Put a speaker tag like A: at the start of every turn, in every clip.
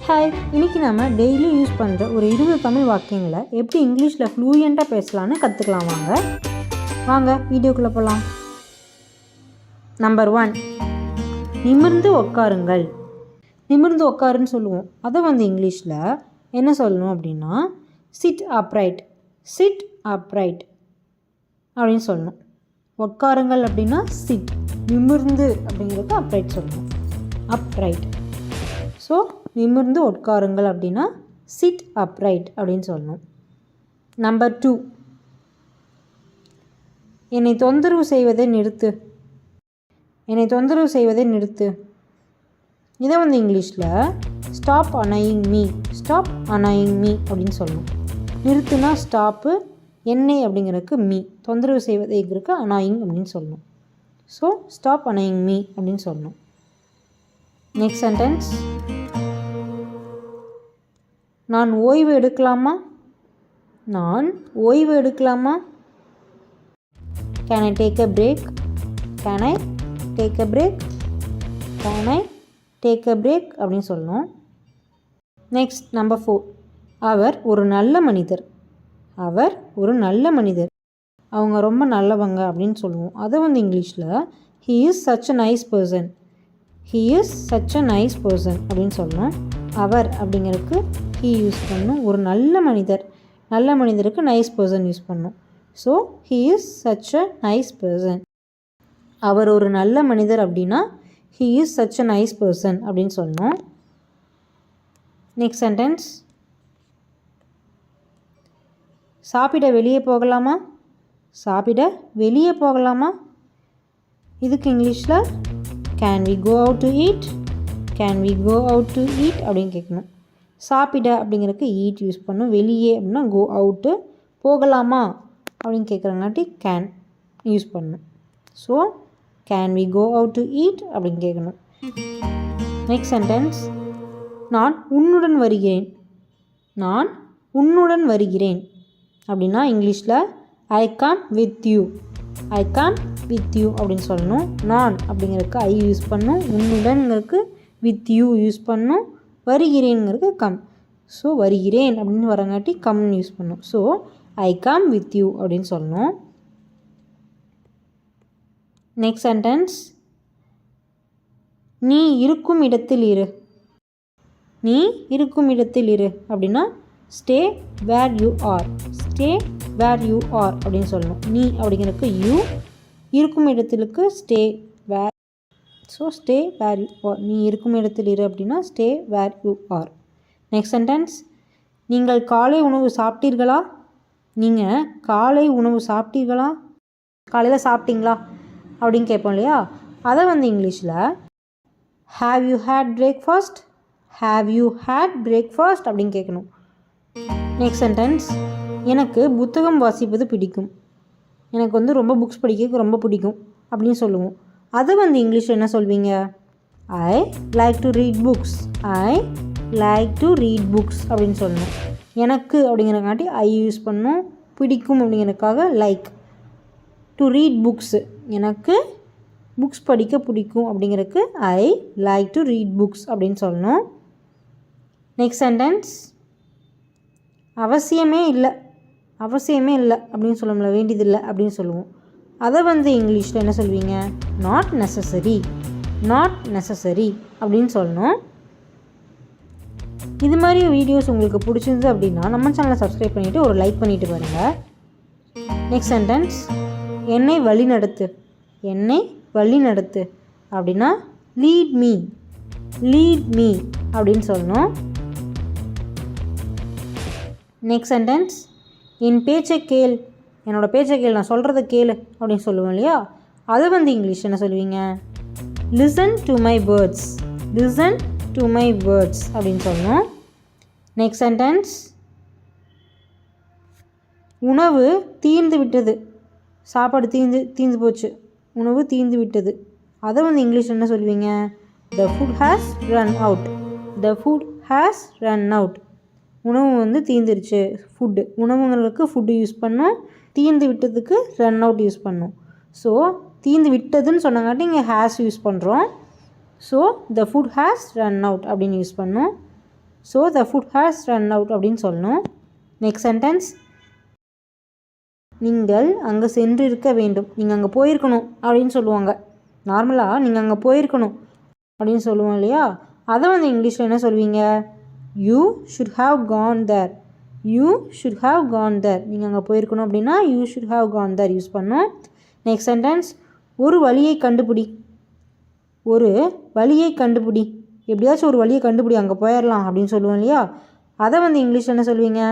A: Hi, இன்றைக்கி நம்ம daily use பண்ணுற ஒரு 20 தமிழ் வாக்கியங்களை எப்படி இங்கிலீஷில் ஃப்ளூயண்ட்டாக பேசலான்னு கற்றுக்கலாம். வாங்க வீடியோக்குள்ளே போகலாம். நம்பர் 1, நிமிர்ந்து உட்காருங்கள். நிமிர்ந்து உட்காருன்னு சொல்லுவோம். அதை இங்கிலீஷில் என்ன சொல்லணும் அப்படின்னா சிட் அப்ரைட். சிட் அப்ரைட் அப்படின்னு சொல்லணும். உட்காருங்கள் அப்படின்னா சிட், நிமிர்ந்து அப்படிங்கிறதுக்கு அப்ரைட் சொல்லணும். அப்ரைட். ஸோ நிமிர்ந்து உட்காருங்கள் அப்படின்னா சிட் அப்ரைட் அப்படின்னு சொல்லணும். நம்பர் 2, என்னை தொந்தரவு செய்வதை நிறுத்து. என்னை தொந்தரவு செய்வதை நிறுத்து. இதை இங்கிலீஷில் stop annoying me. Stop annoying me அப்படின்னு சொல்லணும். நிறுத்துனா ஸ்டாப்பு, என்னை அப்படிங்கிறதுக்கு மீ, தொந்தரவு செய்வதைங்கிறதுக்கு அனாயிங் அப்படின்னு சொல்லணும். ஸோ ஸ்டாப் அனாயிங் மீ அப்படின்னு சொல்லணும். நெக்ஸ்ட் சென்டென்ஸ், நான் ஓய்வு எடுக்கலாமா. நான் ஓய்வு எடுக்கலாமா. Can I take a break. Can I take a break. Can I take a break அப்படின்னு சொல்லணும். நெக்ஸ்ட் நம்பர் 4, அவர் ஒரு நல்ல மனிதர். அவர் ஒரு நல்ல மனிதர், அவங்க ரொம்ப நல்லவங்க அப்படின்னு சொல்லுவோம். அதை இங்கிலீஷில் he is such a nice person. He is such a nice person அப்படின்னு சொல்லணும். அவர் அப்படிங்கிறதுக்கு ஹீ யூஸ் பண்ணணும். ஒரு நல்ல மனிதர், நல்ல மனிதருக்கு நைஸ் பர்சன் யூஸ் பண்ணணும். So he is such a nice person. அவர் ஒரு நல்ல மனிதர் அப்படின்னா he is such a nice person அப்படின்னு சொல்லணும். நெக்ஸ்ட் சென்டென்ஸ், சாப்பிட வெளியே போகலாமா. சாப்பிட வெளியே போகலாமா. இதுக்கு இங்கிலீஷில் can we go out to eat. Can we go out to eat அப்படின்னு கேட்கணும். சாப்பிட அப்படிங்கிறதுக்கு ஈட் யூஸ் பண்ணணும். வெளியே அப்படின்னா கோ அவுட்டு. போகலாமா அப்படின்னு கேட்குறங்காட்டி கேன் யூஸ் பண்ணணும். So can we go out to eat அப்படின்னு கேட்கணும். நெக்ஸ்ட் சென்டென்ஸ், நான் உன்னுடன் வருகிறேன். நான் உன்னுடன் வருகிறேன் அப்படின்னா இங்கிலீஷில் I come with you. I come with you அப்படின்னு சொல்லணும். நான் அப்படிங்கிறதுக்கு ஐ யூஸ் பண்ணணும். உன்னுடன்ங்கிறதுக்கு வித் யூ யூஸ் பண்ணணும். வருகிறேங்கிறது கம். ஸோ வருகிறேன் அப்படின்னு வரங்காட்டி கம்னு யூஸ் பண்ணணும். So I come with you அப்படின்னு சொல்லணும். நெக்ஸ்ட் சென்டென்ஸ், நீ இருக்கும் இடத்தில் இரு. நீ இருக்கும் இடத்தில் இரு அப்படின்னா stay where you are. Stay where you are அப்படின்னு சொல்லணும். நீ அப்படிங்கிறதுக்கு யூ, இருக்கும் இடத்திலுக்கு stay where. So stay where you are. நீ இருக்கும் இடத்தில் இரு அப்படின்னா stay where you are. Next sentence, நீங்கள் காலை உணவு சாப்பிட்டீர்களா. நீங்கள் காலை உணவு சாப்பிட்டீர்களா, காலையில் சாப்பிட்டீங்களா அப்படின்னு கேட்போம் இல்லையா. அதை இங்கிலீஷில் have you had breakfast. Have you had breakfast அப்படின்னு கேட்கணும். நெக்ஸ்ட் சென்டென்ஸ், எனக்கு புத்தகம் வாசிப்பது பிடிக்கும். எனக்கு ரொம்ப புக்ஸ் படிக்க ரொம்ப பிடிக்கும் அப்படின்னு சொல்லுவோம். அதை இங்கிலீஷில் என்ன சொல்வீங்க. I like to read books. I like to read books அப்படின்னு சொல்லணும். எனக்கு அப்படிங்கிறக்காட்டி ஐ யூஸ் பண்ணணும். பிடிக்கும் அப்படிங்கிறதுக்காக லைக். டு ரீட் புக்ஸு, எனக்கு புக்ஸ் படிக்க பிடிக்கும் அப்படிங்கிறதுக்கு I like to read books அப்படின்னு சொல்லணும். நெக்ஸ்ட் சென்டென்ஸ், அவசியமே இல்லை. அவசியமே இல்லை அப்படின்னு சொல்லுவோம்ல, வேண்டியதில்லை அப்படின்னு சொல்லுவோம். அதை இங்கிலீஷில் என்ன சொல்வீங்க. Not necessary. நாட் நெசசரி அப்படின்னு சொல்லணும். இது மாதிரி வீடியோஸ் உங்களுக்கு பிடிச்சிருந்து அப்படின்னா நம்ம சேனலை சப்ஸ்கிரைப் பண்ணிவிட்டு ஒரு லைக் பண்ணிவிட்டு பாருங்கள். நெக்ஸ்ட் சென்டென்ஸ், என்னை வழி நடத்து. என்னை வழி நடத்து அப்படின்னா லீட் மீ. லீட் மீ அப்படின்னு சொல்லணும். நெக்ஸ்ட் சென்டென்ஸ், என் பேச்சை கேள். என்னோடய பேச்சை கேள், நான் சொல்கிறத கேளு அப்படின்னு சொல்லுவோம் இல்லையா. அதை இங்கிலீஷ் என்ன சொல்லுவீங்க. Listen to my words. Listen to my words அப்படின்னு சொல்லணும். நெக்ஸ்ட் சென்டென்ஸ், உணவு தீர்ந்து விட்டது. சாப்பாடு தீர்ந்து போச்சு. உணவு தீர்ந்து விட்டது. அதை இங்கிலீஷ் என்ன சொல்லுவீங்க. The food has run out. The food has run out. உணவு தீர்ந்துருச்சு. ஃபுட்டு, உணவுங்களுக்கு ஃபுட்டு யூஸ் பண்ணோம். தீர்ந்து விட்டதுக்கு ரன் அவுட் யூஸ் பண்ணோம். ஸோ தீர்ந்து விட்டதுன்னு சொன்னாங்காட்டி இங்கே ஹேஸ் யூஸ் பண்ணுறோம். So the food has run out அப்படின்னு யூஸ் பண்ணோம். So the food has run out அப்படின்னு சொல்லணும். நெக்ஸ்ட் சென்டென்ஸ், நீங்கள் அங்கே சென்று இருக்க வேண்டும், நீங்கள் அங்கே போயிருக்கணும் அப்படின்னு சொல்லுவாங்க. நார்மலாக நீங்கள் அங்கே போயிருக்கணும் அப்படின்னு சொல்லுவோம் இல்லையா, அதை வந்து இங்கிலீஷில் என்ன சொல்வீங்க? You should have gone there. You should have gone there. நீங்கள் அங்கே போயிருக்கணும் அப்படின்னா you should have gone there use பண்ணோம். நெக்ஸ்ட் சென்டென்ஸ், ஒரு வழியை கண்டுபிடி. ஒரு வழியை கண்டுபிடி, எப்படியாச்சும் ஒரு வழியை கண்டுபிடி, அங்கே போயிடலாம் அப்படின்னு சொல்லுவோம் இல்லையா, அதை வந்து இங்கிலீஷில் என்ன சொல்வீங்க?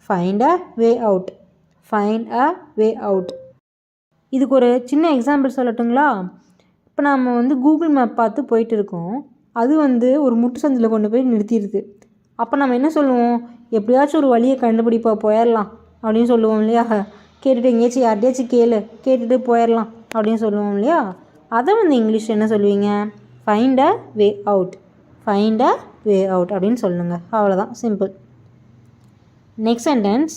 A: Find a way out. Find a way out. இதுக்கு ஒரு சின்ன எக்ஸாம்பிள் சொல்லட்டுங்களா? இப்போ நம்ம வந்து கூகுள் மேப் பார்த்து போயிட்டு இருக்கோம், அது வந்து ஒரு முட்டு சந்தில் கொண்டு போய் நிறுத்திடுது. அப்போ நம்ம என்ன சொல்லுவோம்? எப்படியாச்சும் ஒரு வழியை கண்டுபிடிப்பா, போயிடலாம் அப்படின்னு சொல்லுவோம் இல்லையா? கேட்டுட்டு எங்கேயாச்சும் யார்கிட்டயாச்சும் கேட்டுட்டு போயிடலாம் அப்படின்னு சொல்லுவோம் இல்லையா, அதை வந்து இங்கிலீஷ் என்ன சொல்லுவீங்க? Find a way out. Find a way out அப்படின்னு சொல்லுங்க. அவ்வளோதான், சிம்பிள். நெக்ஸ்ட் சென்டென்ஸ்,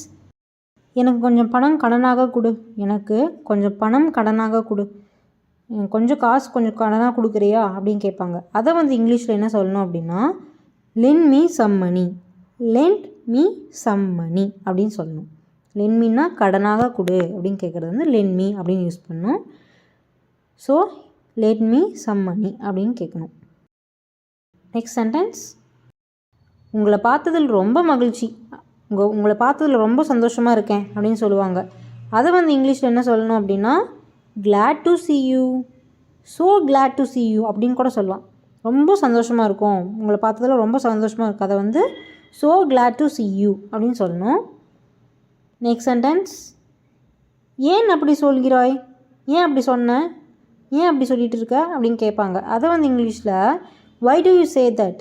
A: எனக்கு கொஞ்சம் பணம் கடனாக கொடு. எனக்கு கொஞ்சம் பணம் கடனாக கொடு. கொஞ்சம் காசு கொஞ்சம் கடனாக கொடுக்குறியா அப்படின்னு கேட்பாங்க. அதை வந்து இங்கிலீஷில் என்ன சொல்லணும் அப்படின்னா, lend me some money. Lend me some money அப்படின்னு சொல்லணும். லெண்ட் மீனா கடனாக கொடு அப்படின்னு கேட்குறது வந்து லெண்ட் மீ அப்படின்னு யூஸ் பண்ணணும். So let me some money அப்படின்னு கேட்கணும். நெக்ஸ்ட் சென்டென்ஸ், உங்களை பார்த்ததில் ரொம்ப மகிழ்ச்சி. உங்களை பார்த்ததில் ரொம்ப சந்தோஷமாக இருக்கேன் அப்படின்னு சொல்லுவாங்க. அதை வந்து இங்கிலீஷில் என்ன சொல்லணும் அப்படின்னா, glad to see you. so glad to see you அப்படின்னு கூட சொல்லலாம். ரொம்ப சந்தோஷமாக இருக்கும், உங்களை பார்த்ததில் ரொம்ப சந்தோஷமாக இருக்குது, அதை வந்து so glad to see you அப்படின்னு சொல்லணும். நெக்ஸ்ட் சென்டென்ஸ், ஏன் அப்படி சொல்கிறாய்? ஏன் அப்படி சொன்ன? ஏன் அப்படி சொல்லிகிட்டு இருக்க அப்படின்னு கேட்பாங்க. அதை வந்து இங்கிலீஷில் why do you say that.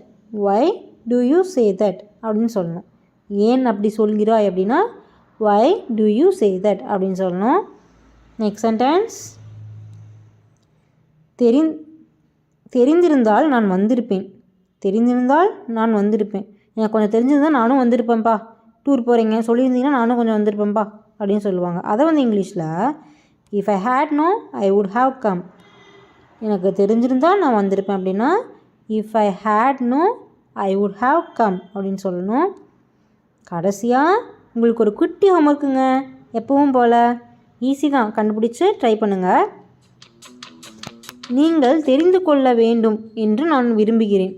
A: why do you say that அப்படின்னு சொல்லணும். ஏன் அப்படி சொல்கிறாய் அப்படின்னா why do you say that அப்படின்னு சொல்லணும். நெக்ஸ்ட் சென்டென்ஸ், தெரிந்திருந்தால் நான் வந்திருப்பேன். தெரிந்திருந்தால் நான் வந்திருப்பேன். எனக்கு கொஞ்சம் தெரிஞ்சிருந்தால் நானும் வந்திருப்பேன்ப்பா. டூர் போகிறீங்க சொல்லியிருந்தீங்கன்னா நானும் கொஞ்சம் வந்திருப்பேன்ப்பா அப்படின்னு சொல்லுவாங்க. அதை வந்து இங்கிலீஷில் if I had know I would have come. எனக்கு தெரிஞ்சிருந்தால் நான் வந்திருப்பேன் அப்படின்னா if I had know I would have come அப்படின்னு சொல்லணும். கடைசியாக உங்களுக்கு ஒரு குட்டி ஹோம்ஒர்க்குங்க. எப்பவும் போல் ஈஸி தான், கண்டுபிடிச்சி ட்ரை பண்ணுங்கள். நீங்கள் தெரிந்து கொள்ள வேண்டும் என்று நான் விரும்புகிறேன்.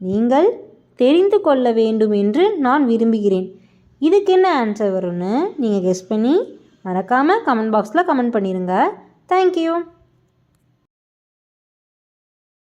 A: நீங்கள் தெரிந்து கொள்ள வேண்டும் என்று நான் விரும்புகிறேன். இதுக்கு என்ன ஆன்சர் வரும்னு நீங்கள் கெஸ் பண்ணி மறக்காமல் கமெண்ட் பாக்ஸில் கமெண்ட் பண்ணிடுங்க. தேங்க்யூ.